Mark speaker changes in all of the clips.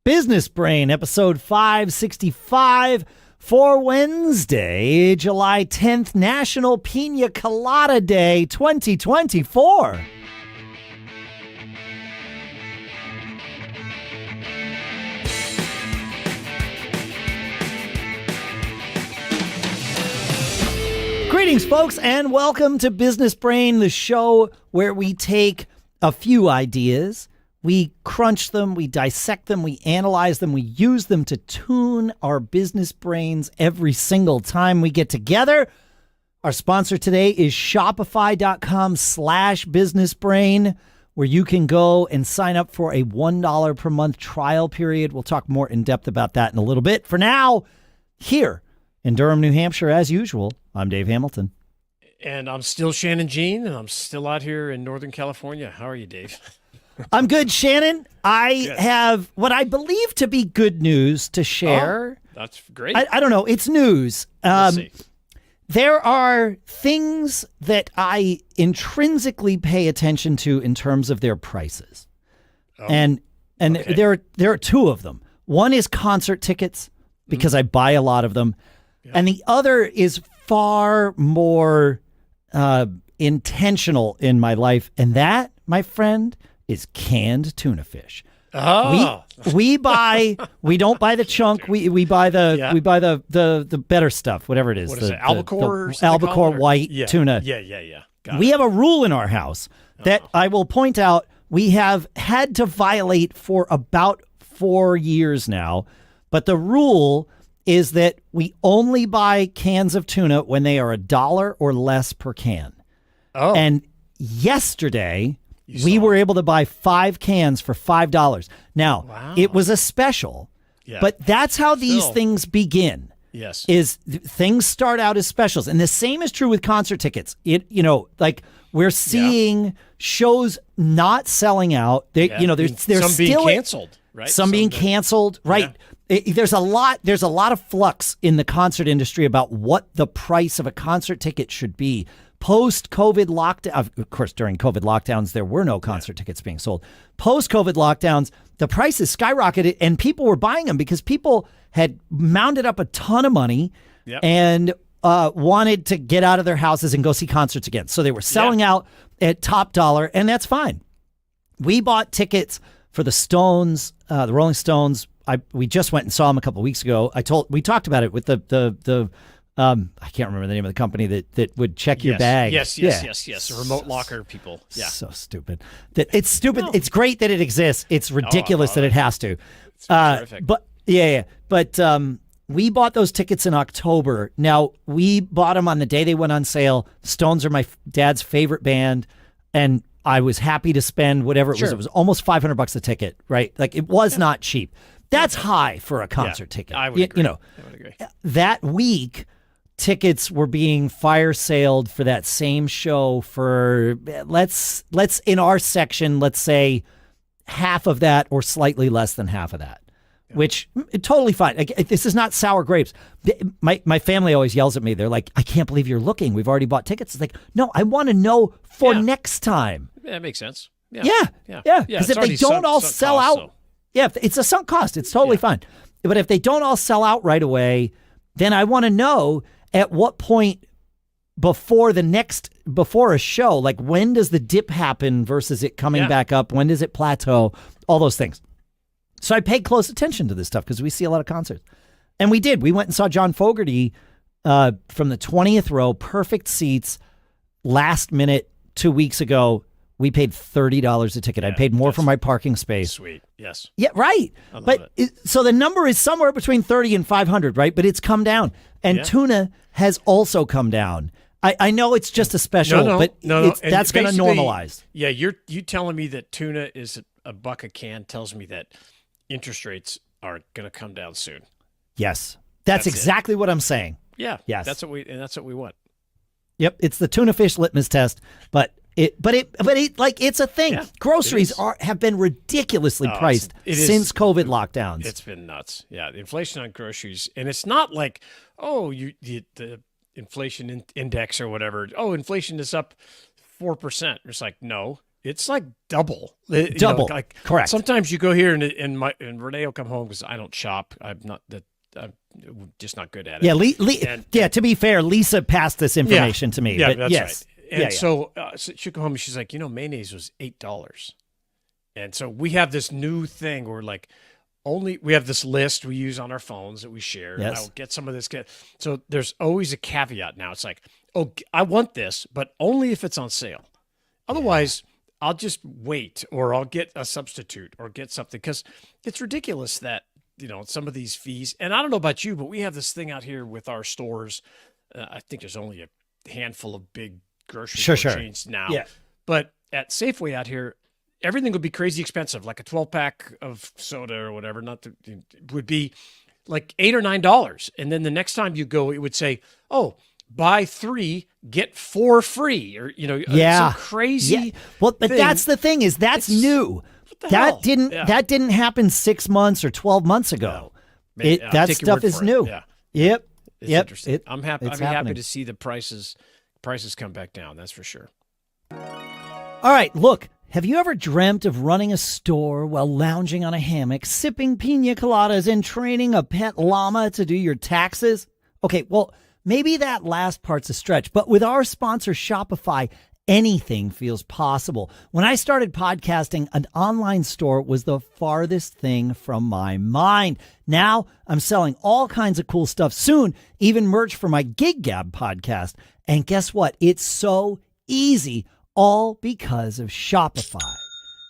Speaker 1: Business Brain, episode 565 for Wednesday, July 10th, National Pina Colada Day 2024. Greetings, folks, and welcome to Business Brain, the show where we take a few ideas, we crunch them, we dissect them, we analyze them, we use them to tune our business brains every single time we get together. Our sponsor today is Shopify.com/businessbrain, where you can go and sign up for a $1 per month trial period. We'll talk more in depth about that in a little bit. For now, here in Durham, New Hampshire, as usual, I'm Dave Hamilton.
Speaker 2: And I'm still Shannon Jean, and I'm still out here in Northern California. How are you, Dave?
Speaker 1: I'm good, Shannon. I have what I believe to be good news to share.
Speaker 2: Oh, that's great.
Speaker 1: I don't know. It's news.
Speaker 2: Let's see.
Speaker 1: There are things that I intrinsically pay attention to in terms of their prices.
Speaker 2: Oh,
Speaker 1: And
Speaker 2: okay.
Speaker 1: there are two of them. One is concert tickets, because I buy a lot of them.
Speaker 2: Yeah.
Speaker 1: And the other is far more intentional in my life. And that, my friend, is canned tuna fish.
Speaker 2: Oh.
Speaker 1: We don't buy the chunk. We buy the better stuff, whatever it is.
Speaker 2: What is it, albacore?
Speaker 1: The albacore white tuna.
Speaker 2: Yeah. Got
Speaker 1: We
Speaker 2: it.
Speaker 1: have a rule in our house that I will point out we have had to violate for about 4 years now. But the rule is that we only buy cans of tuna when they are $1 or less per can.
Speaker 2: Oh.
Speaker 1: And yesterday, we were able to buy 5 cans for $5. Now,
Speaker 2: Wow.
Speaker 1: it was a special, but that's how these things begin.
Speaker 2: Yes.
Speaker 1: Things start out as specials. And the same is true with concert tickets. We're seeing shows not selling out. There's
Speaker 2: some
Speaker 1: still
Speaker 2: being canceled, right?
Speaker 1: Some being canceled, right? There's a lot of flux in the concert industry about what the price of a concert ticket should be. Post-COVID lockdown, of course, during COVID lockdowns, there were no concert tickets being sold. Post-COVID lockdowns, the prices skyrocketed, and people were buying them because people had mounted up a ton of money and wanted to get out of their houses and go see concerts again. So they were selling out at top dollar, and that's fine. We bought tickets for the Stones, the Rolling Stones. We just went and saw them a couple of weeks ago. We talked about it with the I can't remember the name of the company that would check your bag.
Speaker 2: Yes. The remote locker people. Yeah.
Speaker 1: So stupid. It's stupid. No. It's great that it exists. It's ridiculous that it has to.
Speaker 2: It's terrific.
Speaker 1: But we bought those tickets in October. Now, we bought them on the day they went on sale. Stones are my dad's favorite band, and I was happy to spend whatever it was. It was almost $500 a ticket, right? Like, it was not cheap. That's high for a concert ticket.
Speaker 2: I would agree.
Speaker 1: I
Speaker 2: would agree.
Speaker 1: That week, tickets were being fire saled for that same show for let's in our section, let's say half of that or slightly less than half of that, which totally fine. This is not sour grapes. My family always yells at me. They're like, I can't believe you're looking. We've already bought tickets. It's like, no, I want to know for next time.
Speaker 2: Yeah, that makes sense. Yeah.
Speaker 1: Because if they don't all sell out, it's a sunk cost. It's totally fine. But if they don't all sell out right away, then I want to know at what point before a show, like when does the dip happen versus it coming back up? When does it plateau? All those things. So I pay close attention to this stuff because we see a lot of concerts. And we did. We went and saw John Fogerty from the 20th row, perfect seats, last minute 2 weeks ago. We paid $30 a ticket. I paid more for my parking space.
Speaker 2: Sweet. Yes.
Speaker 1: Yeah, right. But so the number is somewhere between 30 and 500, right? But it's come down. And tuna has also come down. I know it's just a special, but that's going to normalize.
Speaker 2: Yeah, you telling me that tuna is a buck a can tells me that interest rates are going to come down soon.
Speaker 1: Yes. That's exactly what I'm saying.
Speaker 2: Yeah.
Speaker 1: Yes.
Speaker 2: That's what we want.
Speaker 1: Yep, it's the tuna fish litmus test, but it's a thing. Yeah, groceries have been ridiculously priced since COVID lockdowns.
Speaker 2: It's been nuts. Yeah, the inflation on groceries, and it's not like the inflation index or whatever. Oh, inflation is up 4%. It's like no, it's like double.
Speaker 1: Double.
Speaker 2: Like
Speaker 1: Correct.
Speaker 2: sometimes you go here and Renee will come home because I don't shop. I'm just not good at it.
Speaker 1: Yeah, to be fair, Lisa passed this information to me.
Speaker 2: Yeah,
Speaker 1: but
Speaker 2: that's
Speaker 1: yes.
Speaker 2: right. And so she'll come home and she's like, mayonnaise was $8. And so we have this new thing where like we have this list we use on our phones that we share.
Speaker 1: Yes.
Speaker 2: And I'll get some of this. So there's always a caveat now. It's like, oh, I want this, but only if it's on sale. Otherwise, I'll just wait, or I'll get a substitute or get something, because it's ridiculous that, some of these fees. And I don't know about you, but we have this thing out here with our stores. I think there's only a handful of big grocery store chains now.
Speaker 1: Yeah.
Speaker 2: But at Safeway out here, everything would be crazy expensive. Like a 12-pack of soda or whatever, would be like $8 or $9. And then the next time you go, it would say, oh, buy 3, get 4 free, or some crazy.
Speaker 1: Yeah. Well, but that's the thing, is that's new. That didn't happen 6 months or 12 months ago.
Speaker 2: No.
Speaker 1: That stuff is new.
Speaker 2: Yeah.
Speaker 1: Yep.
Speaker 2: It's interesting. I'm happy.
Speaker 1: It's
Speaker 2: I'd be happy
Speaker 1: happening.
Speaker 2: to see the prices come back down. That's for sure.
Speaker 1: All right, look. Have you ever dreamt of running a store while lounging on a hammock, sipping pina coladas, and training a pet llama to do your taxes? Okay, well, maybe that last part's a stretch, but with our sponsor, Shopify, anything feels possible. When I started podcasting, an online store was the farthest thing from my mind. Now I'm selling all kinds of cool stuff, soon even merch for my Gig Gab podcast. And guess what? It's so easy, all because of Shopify.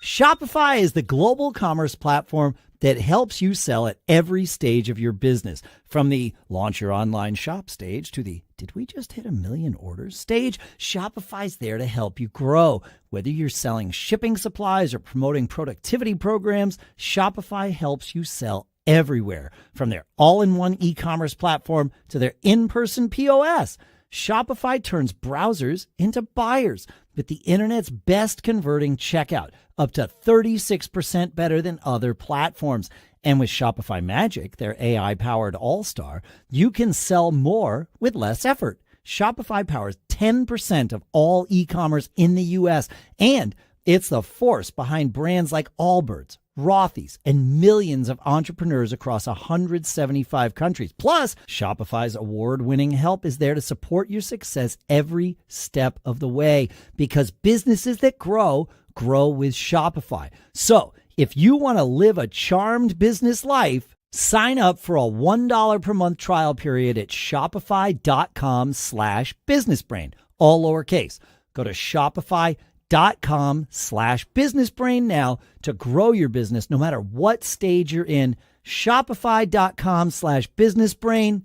Speaker 1: Shopify is the global commerce platform that helps you sell at every stage of your business, from the launch your online shop stage to the did we just hit 1 million orders stage. Shopify's there to help you grow. Whether you're selling shipping supplies or promoting productivity programs, Shopify helps you sell everywhere, from their all-in-one e-commerce platform to their in-person POS. Shopify turns browsers into buyers with the internet's best converting checkout, up to 36% better than other platforms. And with Shopify Magic, their AI-powered all-star, you can sell more with less effort. Shopify powers 10% of all e-commerce in the U.S., and it's the force behind brands like Allbirds, Rothy's, and millions of entrepreneurs across 175 countries. Plus, Shopify's award-winning help is there to support your success every step of the way, because businesses that grow with Shopify. So, if you want to live a charmed business life, sign up for a $1 per month trial period at shopify.com/businessbrain, all lowercase. Go to shopify.com/businessbrain now to grow your business no matter what stage you're in. Shopify.com/businessbrain.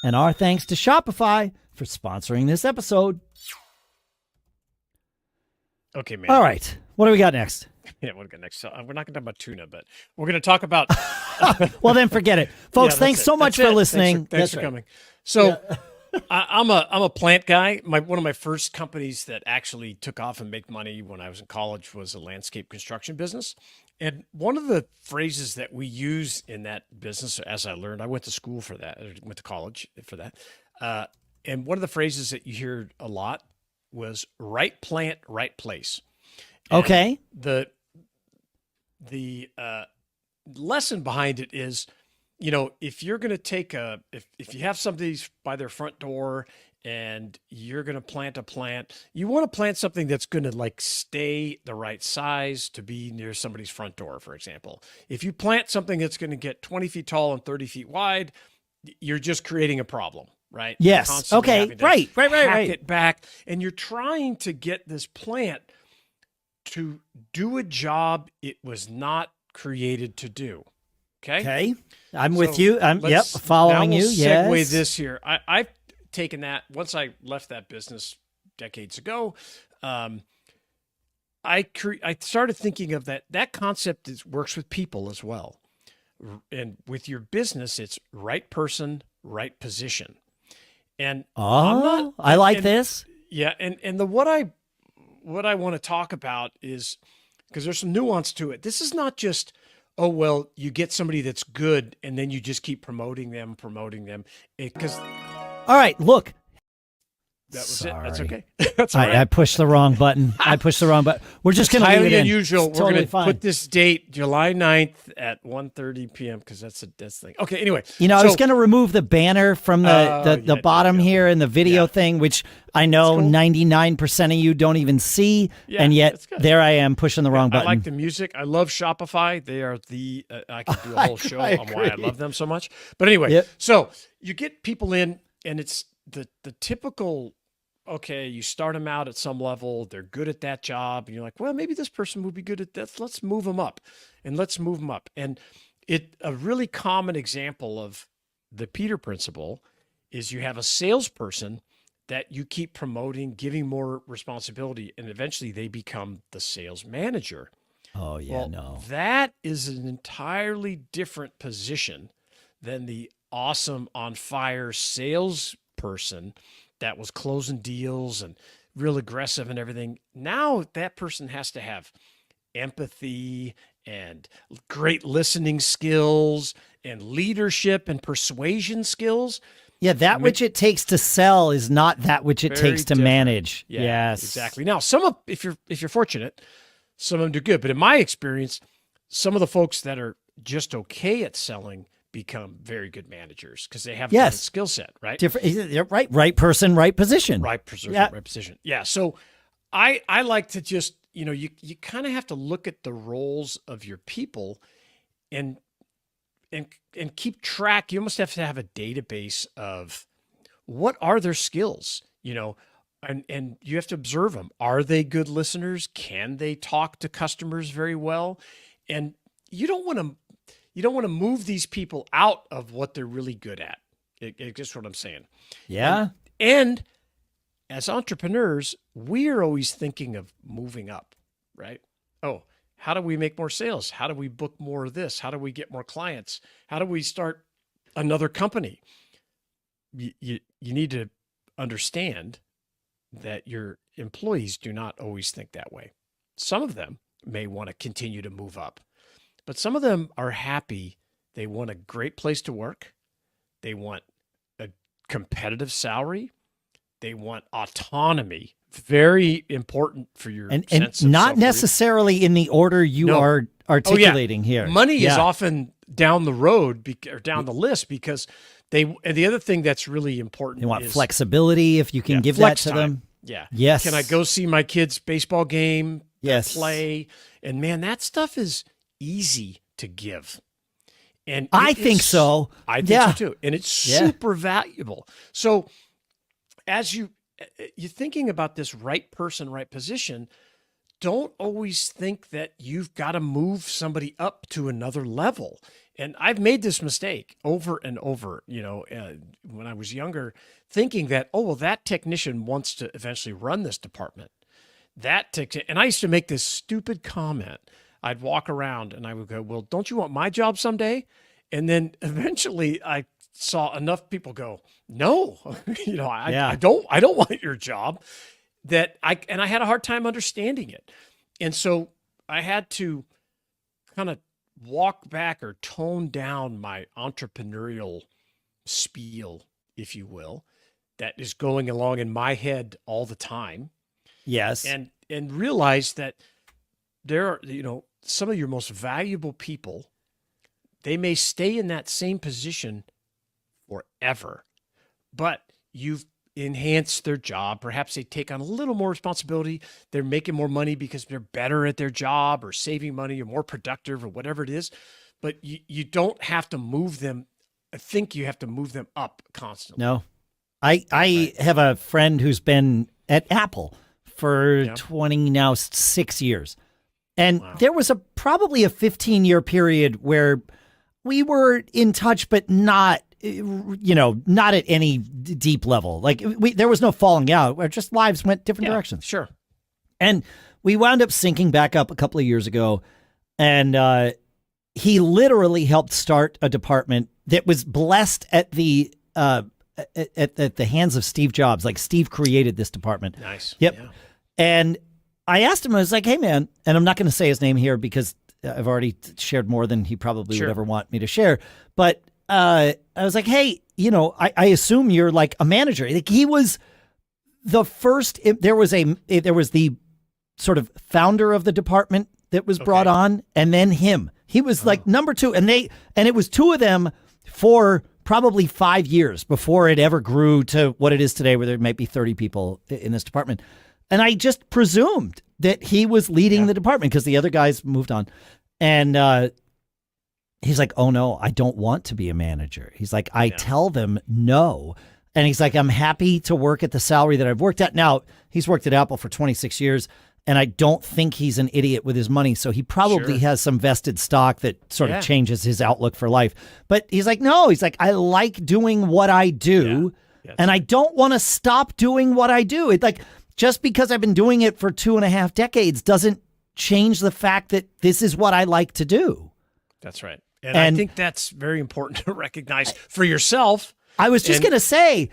Speaker 1: And our thanks to Shopify for sponsoring this episode.
Speaker 2: Okay, man.
Speaker 1: All right. What do we got next?
Speaker 2: Yeah, what do we got next? So, we're not going to talk about tuna, but we're going to talk about.
Speaker 1: Well, then forget it. Folks, thanks so much for listening.
Speaker 2: Thanks for coming. So I'm a plant guy. One of my first companies that actually took off and made money when I was in college was a landscape construction business. And one of the phrases that we use in that business, as I learned, I went to school for that, I went to college for that. And one of the phrases that you hear a lot was right plant, right place. And
Speaker 1: okay.
Speaker 2: The lesson behind it is, if you're going to take if you have somebody by their front door and you're going to plant a plant, you want to plant something that's going to like stay the right size to be near somebody's front door, for example. If you plant something that's going to get 20 feet tall and 30 feet wide, you're just creating a problem. Right.
Speaker 1: Yes. Okay. Right.
Speaker 2: Hack it back. And you're trying to get this plant to do a job it was not created to do. Okay.
Speaker 1: I'm with you. I'm following you. Yes.
Speaker 2: Segue this here. I've taken that once I left that business decades ago. I started thinking of that concept works with people as well. And with your business, it's right person, right position. And
Speaker 1: I like this.
Speaker 2: Yeah, and what I want to talk about is, because there's some nuance to it. This is not just, oh well, you get somebody that's good and then you just keep promoting them, because
Speaker 1: all right, look.
Speaker 2: That was
Speaker 1: Sorry.
Speaker 2: it. That's okay. That's all right.
Speaker 1: I pushed the wrong button. We're just going to leave it in.
Speaker 2: Highly unusual.
Speaker 1: It's
Speaker 2: We're
Speaker 1: totally
Speaker 2: going to
Speaker 1: fine.
Speaker 2: put this date July 9th at 1:30 p.m. because that's the thing. Okay. Anyway,
Speaker 1: I was going to remove the banner from the bottom here and the video thing, which I know 99% of you don't even see, and yet there I am pushing the wrong button.
Speaker 2: I like the music. I love Shopify. They are I could do a whole show on why I love them so much. But anyway, so you get people in, and it's the typical. Okay, you start them out at some level. They're good at that job. And you're like, well, maybe this person would be good at that. Let's move them up. And a really common example of the Peter principle is you have a salesperson that you keep promoting, giving more responsibility, and eventually they become the sales manager.
Speaker 1: Oh, yeah, no.
Speaker 2: That is an entirely different position than the awesome, on fire salesperson that was closing deals and real aggressive and everything. Now that person has to have empathy and great listening skills and leadership and persuasion skills.
Speaker 1: Yeah, that which it takes to sell is not that which it takes to manage.
Speaker 2: Yeah,
Speaker 1: yes,
Speaker 2: exactly. Now, if you're fortunate, some of them do good. But in my experience, some of the folks that are just okay at selling become very good managers because they have a different skill set, right?
Speaker 1: Right person, right position.
Speaker 2: Right position. Yeah. So I like to just, you kind of have to look at the roles of your people and keep track. You almost have to have a database of what are their skills, and you have to observe them. Are they good listeners? Can they talk to customers very well? And you don't want to move these people out of what they're really good at. It's just what I'm saying.
Speaker 1: Yeah.
Speaker 2: And as entrepreneurs, we are always thinking of moving up, right? Oh, how do we make more sales? How do we book more of this? How do we get more clients? How do we start another company? You need to understand that your employees do not always think that way. Some of them may want to continue to move up. But some of them are happy. They want a great place to work. They want a competitive salary. They want autonomy. Very important for your sense of
Speaker 1: not necessarily in the order you are articulating here.
Speaker 2: Money is often down the road or down the list because and the other thing that's really important
Speaker 1: they want flexibility if you can give that to them.
Speaker 2: Yeah.
Speaker 1: Yes.
Speaker 2: Can I go see my kid's baseball game?
Speaker 1: Yes.
Speaker 2: Play? And man, that stuff is easy to give. And
Speaker 1: I think so.
Speaker 2: I think so too. And it's super valuable. So as you're thinking about this right person, right position, don't always think that you've got to move somebody up to another level. And I've made this mistake over and over, when I was younger, thinking that, that technician wants to eventually run this department. And I used to make this stupid comment. I'd walk around and I would go, well, don't you want my job someday? And then eventually I saw enough people go, no, I don't want your job, I had a hard time understanding it. And so I had to kind of walk back or tone down my entrepreneurial spiel, if you will, that is going along in my head all the time.
Speaker 1: Yes.
Speaker 2: And realize that there are, some of your most valuable people, they may stay in that same position forever, but you've enhanced their job. Perhaps they take on a little more responsibility. They're making more money because they're better at their job or saving money or more productive or whatever it is. But you don't have to move them. I think you have to move them up constantly.
Speaker 1: No. I have a friend who's been at Apple for 6 years. And there was probably a 15-year period where we were in touch, but not at any deep level. Like there was no falling out. Where just lives went different directions.
Speaker 2: Sure.
Speaker 1: And we wound up syncing back up a couple of years ago, and he literally helped start a department that was blessed at the hands of Steve Jobs. Like Steve created this department.
Speaker 2: Nice.
Speaker 1: Yep.
Speaker 2: Yeah.
Speaker 1: And I asked him, I was like, hey, man, and I'm not going to say his name here because I've already shared more than he probably would ever want me to share. But I was like, hey, I assume you're like a manager. Like he was there was the sort of founder of the department that was brought on, and then him. He was like number 2, and it was 2 of them for probably 5 years before it ever grew to what it is today, where there might be 30 people in this department. And I just presumed that he was leading the department because the other guys moved on. And he's like, oh no, I don't want to be a manager. He's like, I tell them no. And he's like, I'm happy to work at the salary that I've worked at. Now, he's worked at Apple for 26 years. And I don't think he's an idiot with his money. So he probably has some vested stock that sort of changes his outlook for life. But he's like, no, he's like, I like doing what I do. And I don't want to stop doing what I do. It's like, just because I've been doing it for 2.5 decades doesn't change the fact that this is what I like to do.
Speaker 2: That's right. And I think that's very important to recognize for yourself.
Speaker 1: I was just going to say,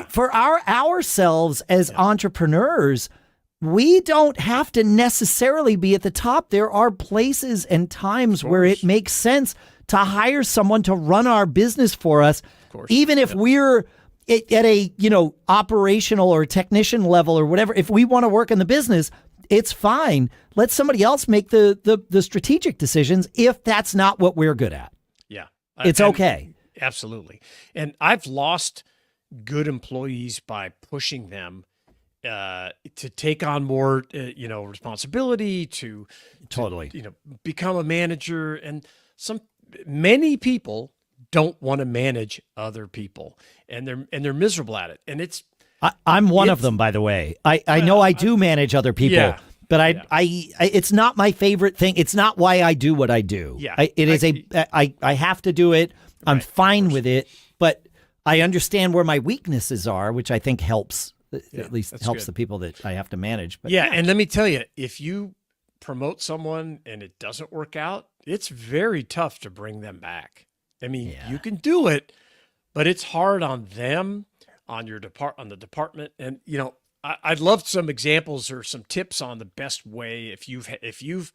Speaker 1: for ourselves as entrepreneurs, we don't have to necessarily be at the top. There are places and times where it makes sense to hire someone to run our business for us, even if we're at a operational or technician level or whatever. If we want to work in the business, it's fine. Let somebody else make the strategic decisions if that's not what we're good at.
Speaker 2: Yeah,
Speaker 1: it's okay.
Speaker 2: Absolutely. And I've lost good employees by pushing them to take on more, responsibility, to become a manager. And many people don't want to manage other people, and they're miserable at it. And
Speaker 1: I'm one of them, by the way. I know I do manage other people, but it's not my favorite thing. It's not why I do what I do.
Speaker 2: Yeah,
Speaker 1: I have to do it. I'm fine with it, but I understand where my weaknesses are, which I think helps. At least helps the people that I have to manage. But
Speaker 2: and let me tell you, if you promote someone and it doesn't work out, it's very tough to bring them back. I mean, you can do it, but it's hard on them, on the department. And I'd love some examples or some tips on the best way if you've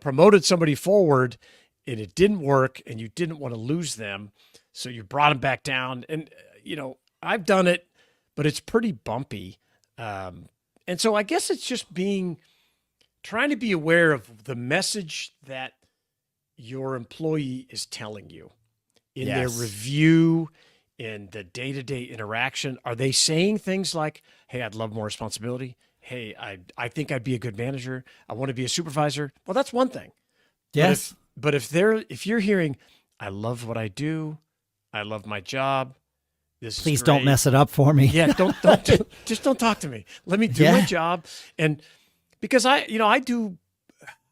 Speaker 2: promoted somebody forward and it didn't work and you didn't want to lose them, so you brought them back down. And I've done it, but it's pretty bumpy. And so I guess it's just trying to be aware of the message that your employee is telling you in their review, in the day-to-day interaction. Are they saying things like, hey, I'd love more responsibility. Hey, I think I'd be a good manager. I want to be a supervisor. Well, that's one thing.
Speaker 1: Yes.
Speaker 2: But if you're hearing, I love what I do, I love my job,
Speaker 1: please don't mess it up for me.
Speaker 2: Yeah, don't just don't talk to me. Let me do my job. And because I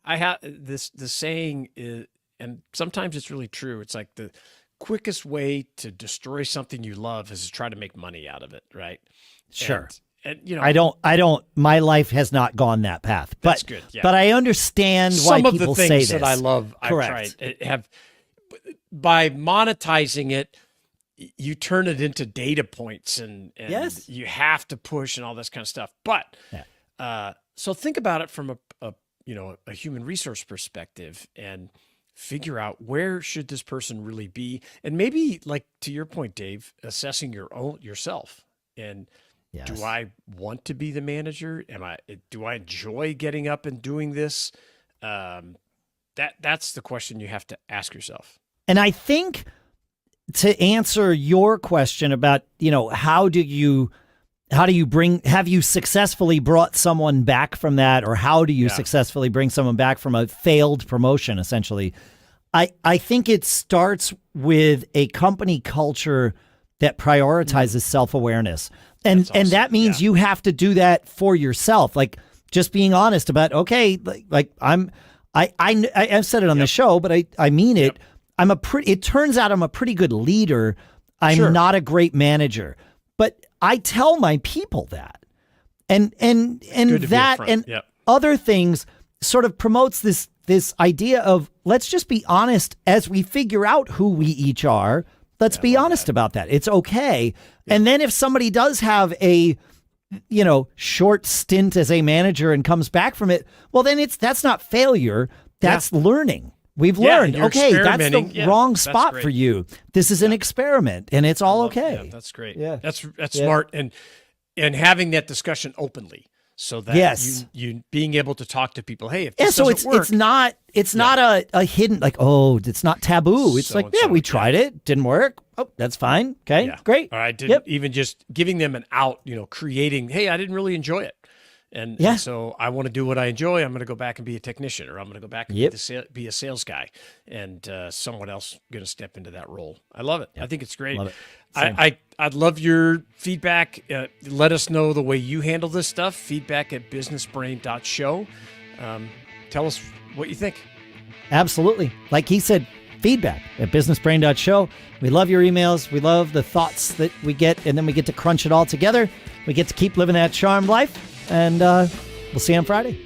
Speaker 2: have this the saying is, and sometimes it's really true. It's like the quickest way to destroy something you love is to try to make money out of it, right?
Speaker 1: Sure.
Speaker 2: And
Speaker 1: I don't. My life has not gone that path. But,
Speaker 2: that's good. Yeah.
Speaker 1: But I understand
Speaker 2: why
Speaker 1: people
Speaker 2: of the
Speaker 1: say
Speaker 2: things
Speaker 1: this.
Speaker 2: that I love.
Speaker 1: Correct.
Speaker 2: I've tried by monetizing it. You turn it into data points and you have to push and all this kind of stuff. But so think about it from a human resource perspective and figure out where should this person really be. And maybe, like to your point, Dave, assessing yourself. And do I want to be the manager? Do I enjoy getting up and doing this? That's the question you have to ask yourself.
Speaker 1: And I think, to answer your question about, have you successfully brought someone back from that, or how do you successfully bring someone back from a failed promotion, essentially? I think it starts with a company culture that prioritizes self-awareness. And that means you have to do that for yourself. Like, just being honest about, okay, I've said it on the show, but I mean it. It turns out I'm a pretty good leader. I'm not a great manager, but I tell my people that, and that and other things sort of promotes this idea of, let's just be honest as we figure out who we each are. Let's be honest about that. It's okay. And then if somebody does have a short stint as a manager and comes back from it, well, then that's not failure. That's learning. We've learned, okay, that's the wrong spot for you. This is an experiment, and it's all okay.
Speaker 2: Yeah, that's great.
Speaker 1: Yeah.
Speaker 2: That's smart. And and having that discussion openly. So that
Speaker 1: Yes.
Speaker 2: you being able to talk to people, hey, if
Speaker 1: Yeah,
Speaker 2: this
Speaker 1: so
Speaker 2: doesn't work,
Speaker 1: it's not a hidden, like, oh, it's not taboo. It's like,
Speaker 2: So-and-so,
Speaker 1: we tried it, didn't work. Oh, that's fine. Okay, great.
Speaker 2: Or I didn't
Speaker 1: Yep.
Speaker 2: even just giving them an out, creating, hey, I didn't really enjoy it. And so I want to do what I enjoy. I'm going to go back and be a technician, or I'm going to go back and be a sales guy, and someone else going to step into that role. I love it. I think it's great.
Speaker 1: Love it.
Speaker 2: I'd love your feedback. Let us know the way you handle this stuff. feedback@businessbrain.show. Tell us what you think.
Speaker 1: Absolutely. Like he said, feedback@businessbrain.show. We love your emails. We love the thoughts that we get, and then we get to crunch it all together. We get to keep living that charmed life, and we'll see you on Friday.